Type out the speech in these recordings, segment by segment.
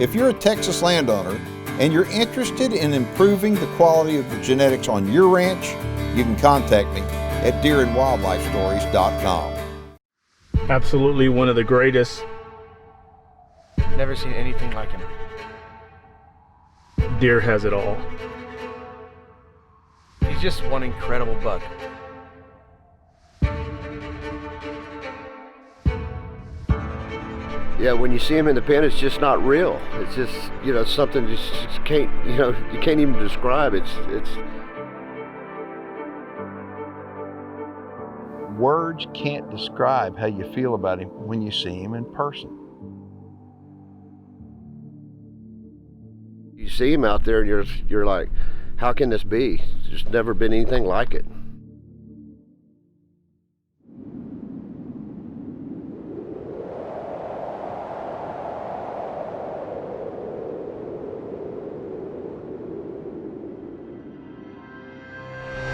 If you're a Texas landowner and you're interested in improving the quality of the genetics on your ranch, you can contact me at deerandwildlifestories.com. Absolutely one of the greatest. Never seen anything like him. Deer has it all. He's just one incredible buck. Yeah, when you see him in the pen, it's just not real. It's just, you know, something you just can't, you know, you can't even describe. It's. Words can't describe how you feel about him when you see him in person. You see him out there and you're like, how can this be? There's never been anything like it.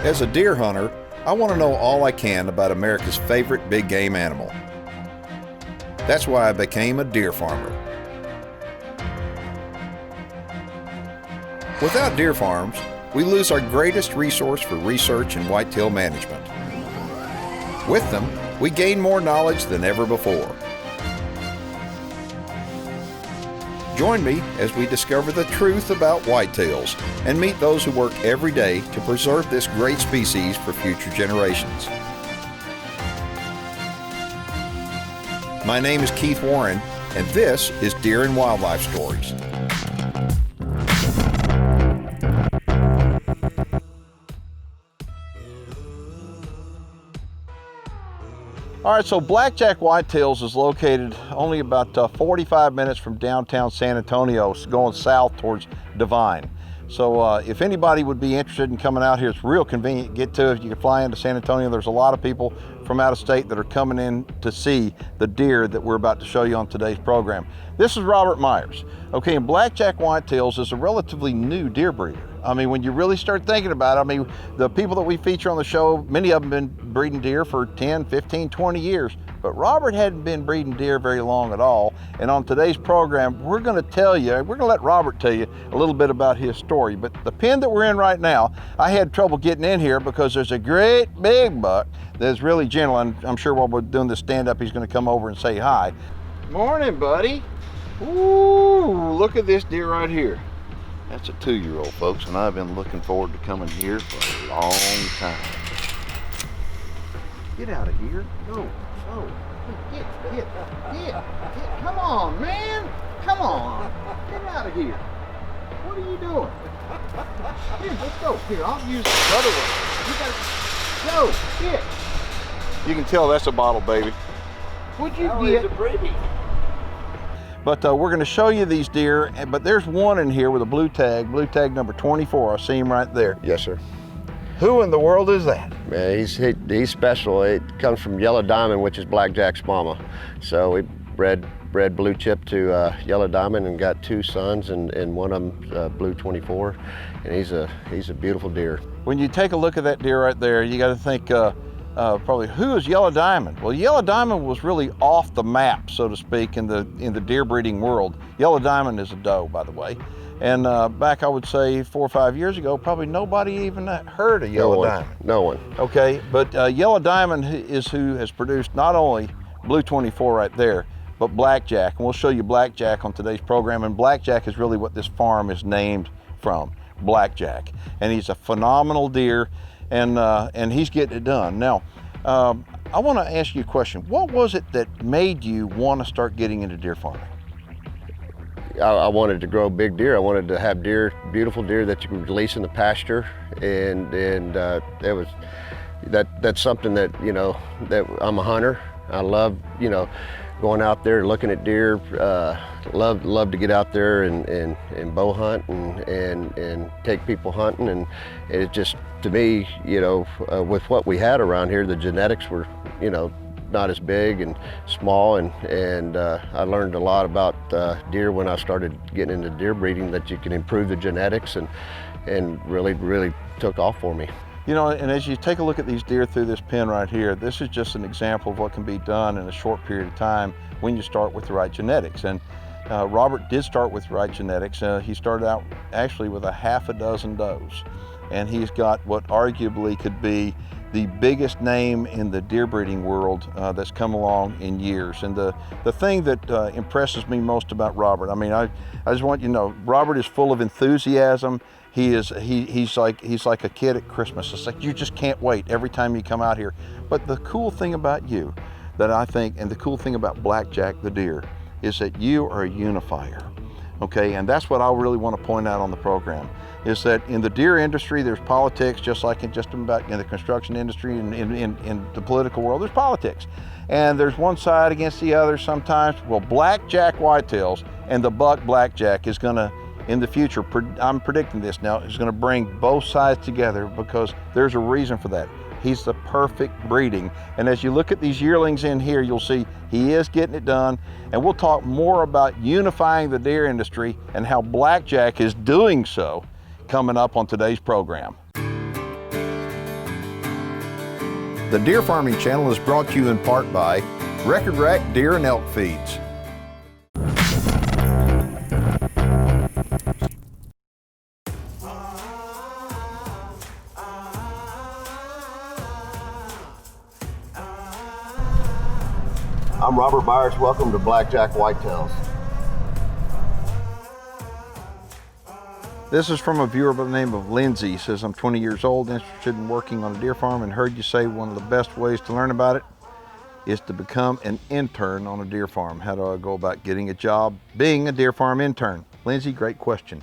As a deer hunter, I want to know all I can about America's favorite big game animal. That's why I became a deer farmer. Without deer farms, we lose our greatest resource for research and whitetail management. With them, we gain more knowledge than ever before. Join me as we discover the truth about whitetails and meet those who work every day to preserve this great species for future generations. My name is Keith Warren, and this is Deer and Wildlife Stories. All right, so Blackjack Whitetails is located only about 45 minutes from downtown San Antonio, going south towards Divine. So if anybody would be interested in coming out here, it's real convenient to get to. If you can fly into San Antonio, there's a lot of people from out of state that are coming in to see the deer that we're about to show you on today's program. This is Robert Myers. Okay, and Blackjack Whitetails is a relatively new deer breeder. I mean, when you really start thinking about it, I mean, the people that we feature on the show, many of them have been breeding deer for 10, 15, 20 years, but Robert hadn't been breeding deer very long at all. And on today's program, we're gonna let Robert tell you a little bit about his story. But the pen that we're in right now, I had trouble getting in here because there's a great big buck that's really gentle, and I'm sure while we're doing this stand-up, he's gonna come over and say hi. Morning, buddy. Ooh, look at this deer right here. That's a 2-year-old, folks, and I've been looking forward to coming here for a long time. Get out of here. Go. Get. Come on, man. Come on. Get out of here. What are you doing? Here, let's go. Here, I'll use the other one. You gotta go. Get. You can tell that's a bottle baby. What'd you get? It's a breeding. But we're going to show you these deer, but there's one in here with a blue tag number 24. I see him right there. Yes, sir. Who in the world is that? Man, he's special. It comes from Yellow Diamond, which is Blackjack's mama. So we bred blue chip to Yellow Diamond and got 2 sons, and one of them blue 24, and he's a beautiful deer. When you take a look at that deer right there, you got to think probably, who is Yellow Diamond? Well, Yellow Diamond was really off the map, so to speak, in the deer breeding world. Yellow Diamond is a doe, by the way. And back, I would say 4 or 5 years ago, probably nobody even heard of Yellow Diamond. No one. Okay, but Yellow Diamond is who has produced not only Blue 24 right there, but Blackjack. And we'll show you Blackjack on today's program. And Blackjack is really what this farm is named from, Blackjack. And he's a phenomenal deer, and he's getting it done. Now, I want to ask you a question. What was it that made you want to start getting into deer farming? I wanted to grow big deer. I wanted to have deer, beautiful deer that you can release in the pasture, and that's something that, you know, that I'm a hunter. I love, you know, going out there looking at deer. Love to get out there and bow hunt and take people hunting, and it just, to me, you know, with what we had around here, the genetics were, you know, not as big and small, and I learned a lot about deer when I started getting into deer breeding, that you can improve the genetics, and really took off for me. You know, and as you take a look at these deer through this pen right here, this is just an example of what can be done in a short period of time when you start with the right genetics. And Robert did start with right genetics. He started out actually with a half a dozen does, and he's got what arguably could be the biggest name in the deer breeding world that's come along in years. And the thing that impresses me most about Robert, I mean, I just want you to know, Robert is full of enthusiasm. He's like a kid at Christmas. It's like you just can't wait every time you come out here. But the cool thing about you that I think, and the cool thing about Blackjack the deer, is that you are a unifier, okay? And that's what I really want to point out on the program, is that in the deer industry, there's politics, just like in just about in the construction industry and in the political world, there's politics. And there's one side against the other sometimes. Well, Blackjack Whitetails and the buck Blackjack is gonna, in the future, I'm predicting this now, is gonna bring both sides together, because there's a reason for that. He's the perfect breeding. And as you look at these yearlings in here, you'll see he is getting it done. And we'll talk more about unifying the deer industry and how Blackjack is doing so coming up on today's program. The Deer Farming Channel is brought to you in part by Record Rack Deer and Elk Feeds. I'm Robert Byers. Welcome to Blackjack Whitetails. This is from a viewer by the name of Lindsay. He says, I'm 20 years old, interested in working on a deer farm, and heard you say one of the best ways to learn about it is to become an intern on a deer farm. How do I go about getting a job being a deer farm intern? Lindsay, great question.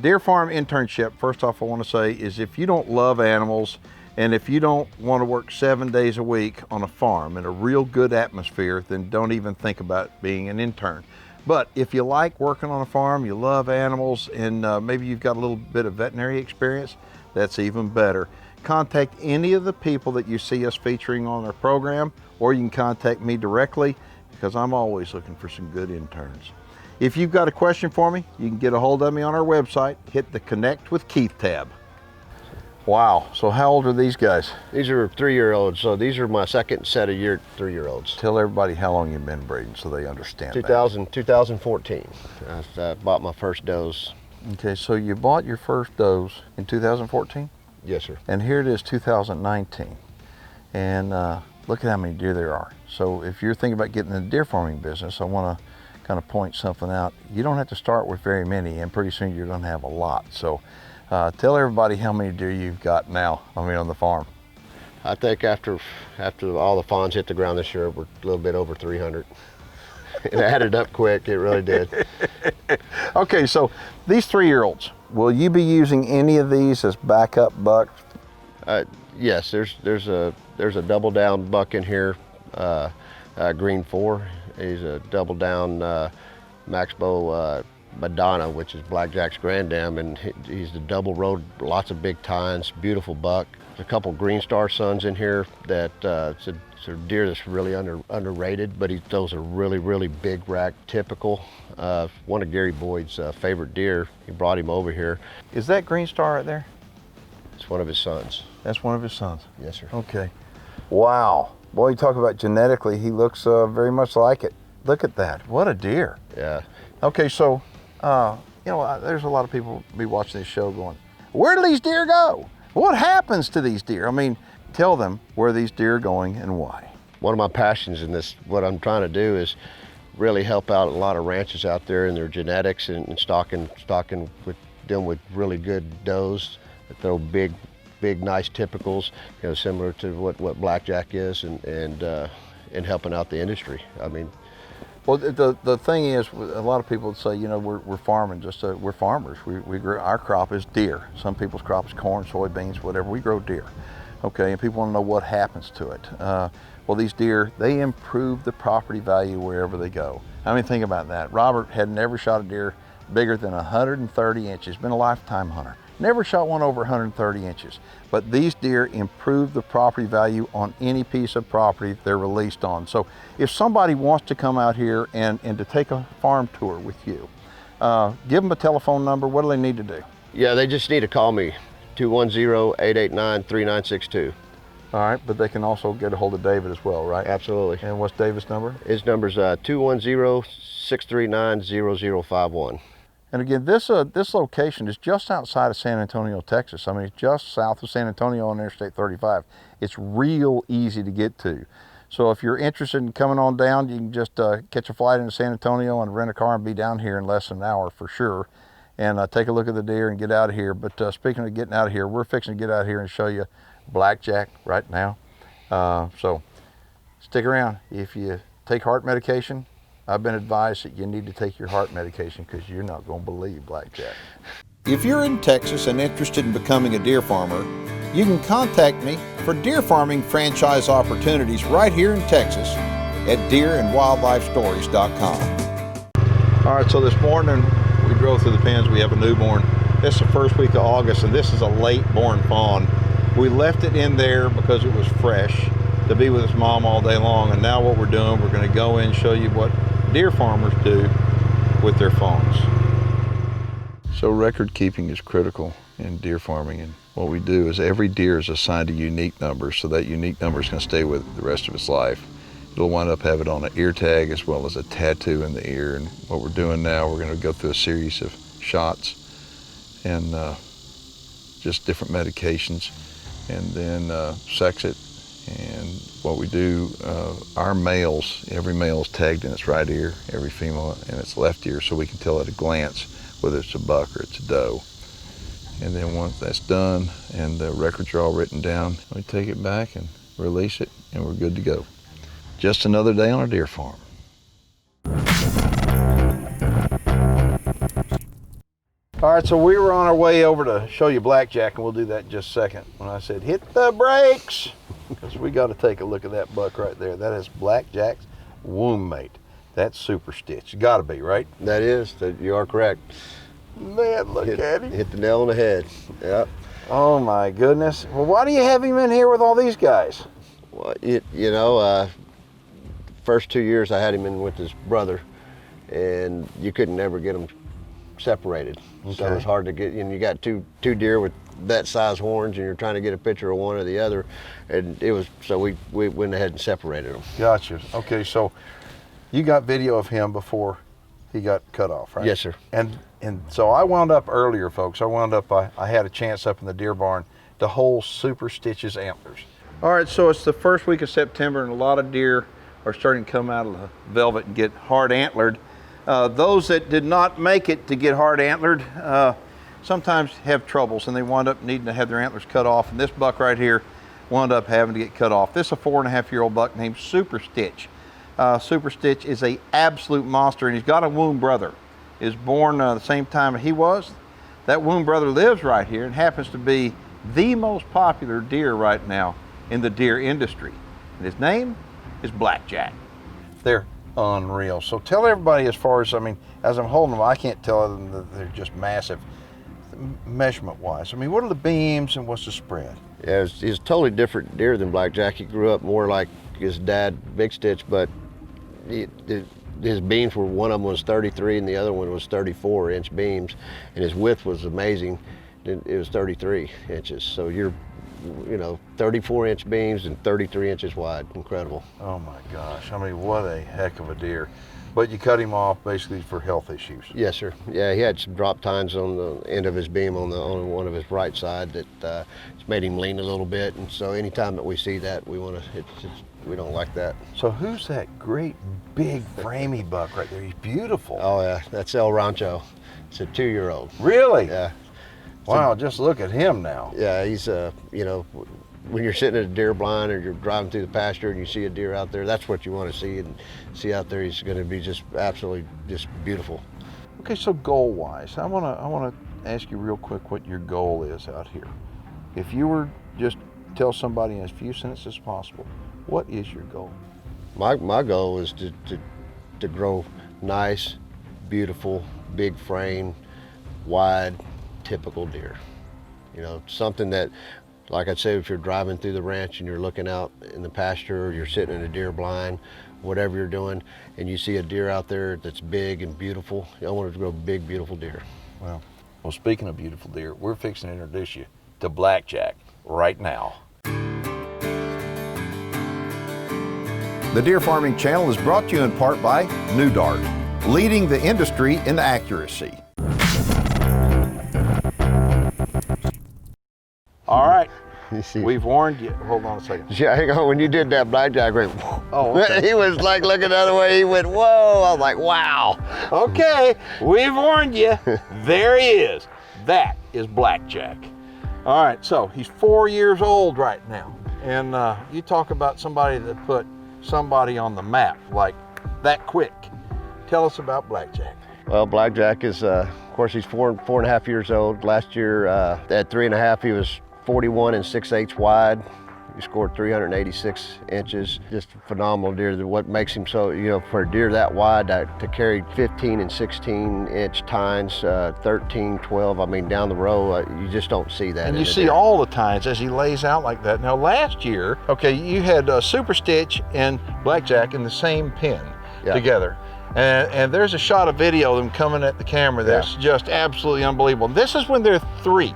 Deer farm internship, first off, I want to say, is if you don't love animals, and if you don't want to work 7 days a week on a farm in a real good atmosphere, then don't even think about being an intern. But if you like working on a farm, you love animals, and maybe you've got a little bit of veterinary experience, that's even better. Contact any of the people that you see us featuring on our program, or you can contact me directly, because I'm always looking for some good interns. If you've got a question for me, you can get a hold of me on our website. Hit the Connect with Keith tab. Wow, so how old are these guys? These are 3-year-olds, so these are my second set of 3-year-olds. Tell everybody how long you've been breeding so they understand 2014, I bought my first does. Okay, so you bought your first does in 2014? Yes, sir. And here it is 2019. And look at how many deer there are. So if you're thinking about getting in the deer farming business, I want to kind of point something out. You don't have to start with very many, and pretty soon you're going to have a lot. So tell everybody how many deer you've got now, on the farm. I think after all the fawns hit the ground this year, we're a little bit over 300. It added up quick, it really did. Okay, so these 3-year-olds, will you be using any of these as backup bucks? Yes, there's a double down buck in here, Green 4. He's a double down Max Bow Madonna, which is Blackjack's granddam, and he's the double road, lots of big tines, beautiful buck. There's a couple Green Star sons in here that it's a deer that's really underrated, but those are really big rack, typical. One of Gary Boyd's favorite deer. He brought him over here. Is that Green Star right there? It's one of his sons. That's one of his sons? Yes, sir. Okay. Wow. Boy, you talk about genetically, he looks very much like it. Look at that. What a deer. Yeah. Okay, so, there's a lot of people be watching this show going, where do these deer go? What happens to these deer? Tell them where these deer are going and why. One of my passions in this, what I'm trying to do is really help out a lot of ranches out there in their genetics and stocking with them with really good does that throw big, nice typicals, similar to what Blackjack is, and helping out the industry. Well, the thing is, a lot of people would say, we're farming, we're farmers. We grow, our crop is deer. Some people's crop is corn, soybeans, whatever. We grow deer, okay? And people want to know what happens to it. Well, these deer, they improve the property value wherever they go. Think about that. Robert had never shot a deer bigger than 130 inches, been a lifetime hunter. Never shot one over 130 inches. But these deer improve the property value on any piece of property they're released on. So if somebody wants to come out here and to take a farm tour with you, give them a telephone number. What do they need to do? Yeah, they just need to call me, 210-889-3962. All right, but they can also get a hold of David as well, right? Absolutely. And what's David's number? His number's 210-639-0051. And again, this location is just outside of San Antonio, Texas. I mean, it's just south of San Antonio on Interstate 35. It's real easy to get to. So if you're interested in coming on down, you can just catch a flight into San Antonio and rent a car and be down here in less than an hour for sure. And take a look at the deer and get out of here. But speaking of getting out of here, we're fixing to get out here and show you Blackjack right now. So stick around. If you take heart medication, I've been advised that you need to take your heart medication because you're not going to believe Blackjack. If you're in Texas and interested in becoming a deer farmer, you can contact me for deer farming franchise opportunities right here in Texas at deerandwildlifestories.com. All right, so this morning we drove through the pens. We have a newborn. This is the first week of August, and this is a late born fawn. We left it in there because it was fresh to be with its mom all day long, and now what we're doing, we're going to go in and show you what deer farmers do with their fawns. So record keeping is critical in deer farming, and what we do is every deer is assigned a unique number, so that unique number is going to stay with it the rest of its life. It'll wind up having on an ear tag as well as a tattoo in the ear. And what we're doing now, we're going to go through a series of shots and just different medications, and then sex it. And what we do, our males, every male is tagged in its right ear, every female in its left ear, so we can tell at a glance whether it's a buck or it's a doe. And then once that's done and the records are all written down, we take it back and release it, and we're good to go. Just another day on a deer farm. All right, so we were on our way over to show you Blackjack, and we'll do that in just a second. When I said, hit the brakes, because we got to take a look at that buck right there. That is Blackjack's womb mate. That's Super Stitch. Got to be, right? That is, you are correct. Man, look at him. Hit the nail on the head. Yep. Oh my goodness. Well, why do you have him in here with all these guys? Well, first 2 years I had him in with his brother, and you couldn't ever get them separated. Okay. So it was hard to get, and you got two deer with that size horns, and you're trying to get a picture of one or the other, and it was, so we went ahead and separated them. Gotcha. Okay, so you got video of him before he got cut off, right? Yes, sir. And so I wound up earlier, folks. I had a chance up in the deer barn to hold Super Stitch's antlers. All right, so it's the first week of September, and a lot of deer are starting to come out of the velvet and get hard antlered. Those that did not make it to get hard antlered sometimes have troubles, and they wind up needing to have their antlers cut off. And this buck right here wound up having to get cut off. This is a 4.5-year-old buck named Super Stitch. Super Stitch is an absolute monster, and he's got a wound brother. He was born the same time he was. That wound brother lives right here and happens to be the most popular deer right now in the deer industry. And his name is Blackjack. They're unreal. So tell everybody, as far as, as I'm holding them, I can't tell them that they're just massive. Measurement wise, what are the beams and what's the spread? Yeah, he's a totally different deer than Blackjack. He grew up more like his dad, Big Stitch, but his beams were, one of them was 33 and the other one was 34-inch beams, and his width was amazing. It was 33 inches. So you're, 34-inch beams and 33 inches wide. Incredible. Oh my gosh. What a heck of a deer. But you cut him off basically for health issues. Yes, sir. Yeah, he had some drop tines on the end of his beam on one of his right side that it's made him lean a little bit. And so anytime that we see that, we don't like that. So who's that great big framey buck right there? He's beautiful. Oh yeah, that's El Rancho. It's a 2-year-old. Really? Yeah. Wow, just look at him now. Yeah, he's when you're sitting at a deer blind or you're driving through the pasture and you see a deer out there, that's what you want to see, and see out there. He's going to be just absolutely just beautiful. Okay, so goal-wise, I want to ask you real quick what your goal is out here. If you were just tell somebody in as few sentences as possible, what is your goal? My goal is to grow nice, beautiful, big frame, wide, typical deer. Something that, like I said, if you're driving through the ranch and you're looking out in the pasture, or you're sitting in a deer blind, whatever you're doing, and you see a deer out there that's big and beautiful, I want it to grow big, beautiful deer. Well, speaking of beautiful deer, we're fixing to introduce you to Blackjack right now. The Deer Farming Channel is brought to you in part by New Dart, leading the industry in accuracy. All right, You see, we've warned you. Hold on a second. yeah, hang on, when you did that blackjack, went, Oh, okay. he was like looking the other way. He went, whoa. I was like, wow. Okay, we've warned you. There he is. That is Blackjack. All right, so he's 4 years old right now. And you talk about somebody that put somebody on the map like that quick. Tell us about Blackjack. Well, Blackjack is, of course, he's four and a half years old. Last year, at 3.5, he was 41 and 6/8 wide. He scored 386 inches. Just a phenomenal deer. What makes him so, for a deer that wide to carry 15 and 16 inch tines, 13, 12, I mean, down the row, you just don't see that. And you see all the tines as he lays out like that. Now, last year, okay, you had Super Stitch and Blackjack in the same pen together. And there's a shot of video of them coming at the camera that's just absolutely unbelievable. This is when they're 3.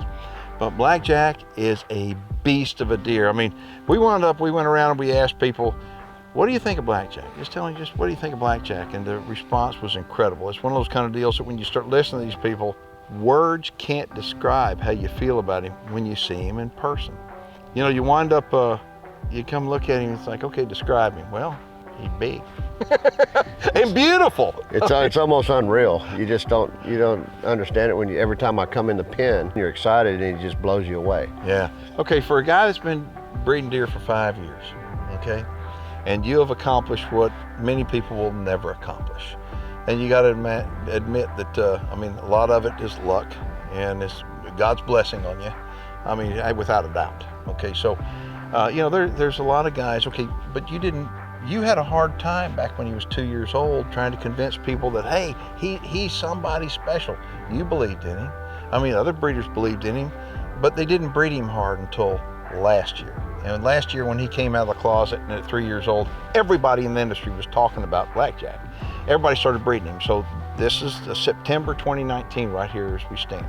But Blackjack is a beast of a deer. I mean, we went around and we asked people, what do you think of Blackjack? Just what do you think of Blackjack? And the response was incredible. It's one of those kind of deals that when you start listening to these people, words can't describe how you feel about him when you see him in person. You wind up, you come look at him, it's like, okay, describe him. Well, he's big. And beautiful. It's almost unreal. You don't understand it every time I come in the pen, you're excited and it just blows you away. Yeah. Okay, for a guy that's been breeding deer for 5 years, okay, and you have accomplished what many people will never accomplish. And you got to admit that, a lot of it is luck and it's God's blessing on you. I mean, without a doubt. Okay, so, there's a lot of guys, okay, but you had a hard time back when he was 2 years old trying to convince people that, hey, he's somebody special. You believed in him. I mean, other breeders believed in him, but they didn't breed him hard until last year. And last year when he came out of the closet and at 3 years old, everybody in the industry was talking about Blackjack. Everybody started breeding him. So this is September 2019 right here as we stand.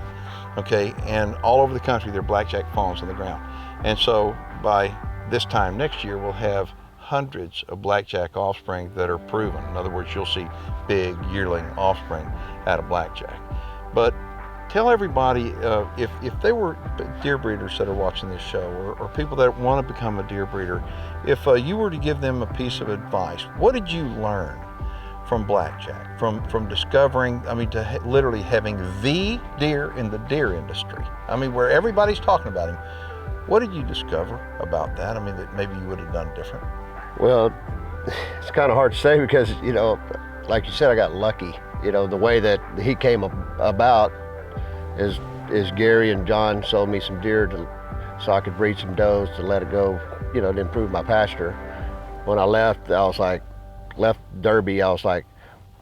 Okay, and all over the country there are Blackjack fawns on the ground. And so by this time next year, we'll have hundreds of Blackjack offspring that are proven. In other words, you'll see big yearling offspring out of Blackjack. But tell everybody, if they were deer breeders that are watching this show, or people that want to become a deer breeder, if you were to give them a piece of advice, what did you learn from Blackjack, from discovering, to literally having the deer in the deer industry? Where everybody's talking about him. What did you discover about that? That maybe you would have done different. Well, it's kind of hard to say because, like you said, I got lucky. The way that he came about is Gary and John sold me some deer so I could breed some does to let it go, to improve my pasture. When I left, left Derby, I was like,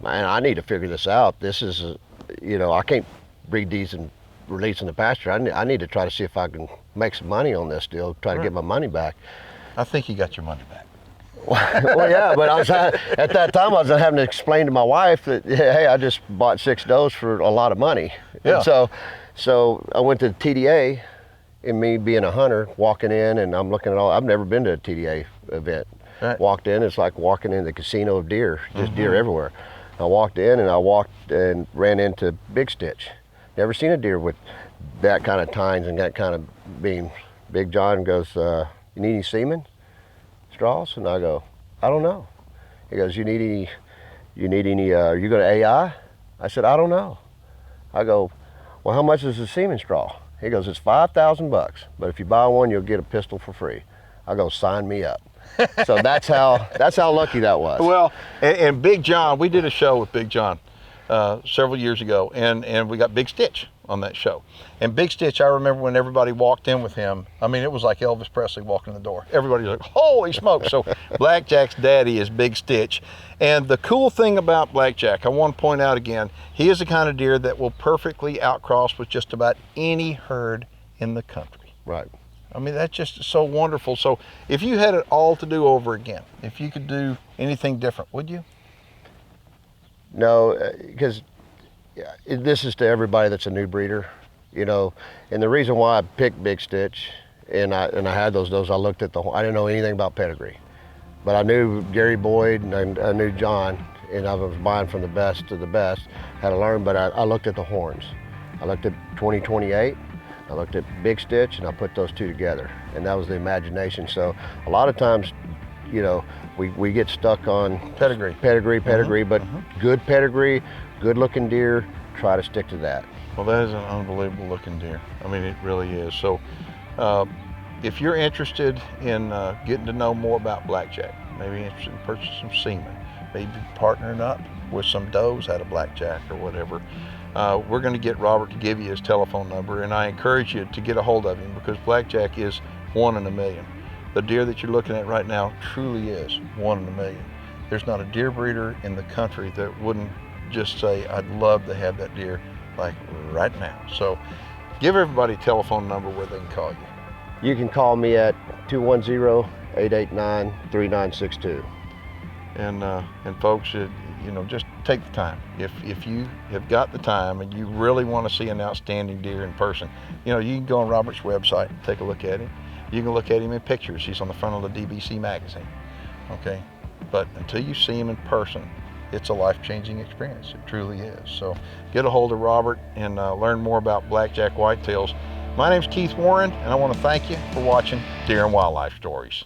man, I need to figure this out. This is, I can't breed these and release in the pasture. I need to try to see if I can make some money on this deal, try to get my money back. I think you got your money back. Well, yeah, but at that time I was having to explain to my wife that, hey, I just bought 6 does for a lot of money. Yeah. And so I went to the TDA, and me being a hunter, walking in, and I'm looking at I've never been to a TDA event. Right. Walked in, it's like walking in the casino of deer, just deer everywhere. I walked in and ran into Big Stitch. Never seen a deer with that kind of tines and that kind of beam. Big John goes, you need any semen straws? And I go, I don't know. He goes, you need any, are you going to AI? I said, I don't know. I go, well, how much is a semen straw? He goes, it's $5,000, but if you buy one, you'll get a pistol for free. I go, sign me up. So that's how lucky that was. Well, and Big John, we did a show with Big John several years ago, and we got Big Stitch on that show. And Big Stitch, I remember when everybody walked in with him, it was like Elvis Presley walking in the door. Everybody was like, holy smokes. So Blackjack's daddy is Big Stitch. And the cool thing about Blackjack, I want to point out again, he is the kind of deer that will perfectly outcross with just about any herd in the country. Right. That's just so wonderful. So if you had it all to do over again, if you could do anything different, would you? No, because this is to everybody that's a new breeder, and the reason why I picked Big Stitch and I had those, I looked at I didn't know anything about pedigree. But I knew Gary Boyd and I knew John, and I was buying from the best of the best. Had to learn, but I looked at the horns. I looked at 2028, I looked at Big Stitch, and I put those two together, and that was the imagination. So a lot of times, you know, we get stuck on Pedigree. But good pedigree, good looking deer, try to stick to that. Well, that is an unbelievable looking deer. I mean, it really is. So if you're interested in getting to know more about Blackjack, maybe interested in purchasing some semen, maybe partnering up with some does out of Blackjack or whatever, we're going to get Robert to give you his telephone number, and I encourage you to get a hold of him, because Blackjack is 1 in a million. The deer that you're looking at right now truly is 1 in a million. There's not a deer breeder in the country that wouldn't just say, I'd love to have that deer like right now. So give everybody a telephone number where they can call you. You can call me at 210-889-3962. And folks, you know, just take the time. If you have got the time and you really want to see an outstanding deer in person, you know, you can go on Robert's website and take a look at him. You can look at him in pictures. He's on the front of the DBC magazine, okay? But until you see him in person, it's a life-changing experience. It truly is. So get a hold of Robert and learn more about Blackjack Whitetails. My name's Keith Warren, and I want to thank you for watching Deer and Wildlife Stories.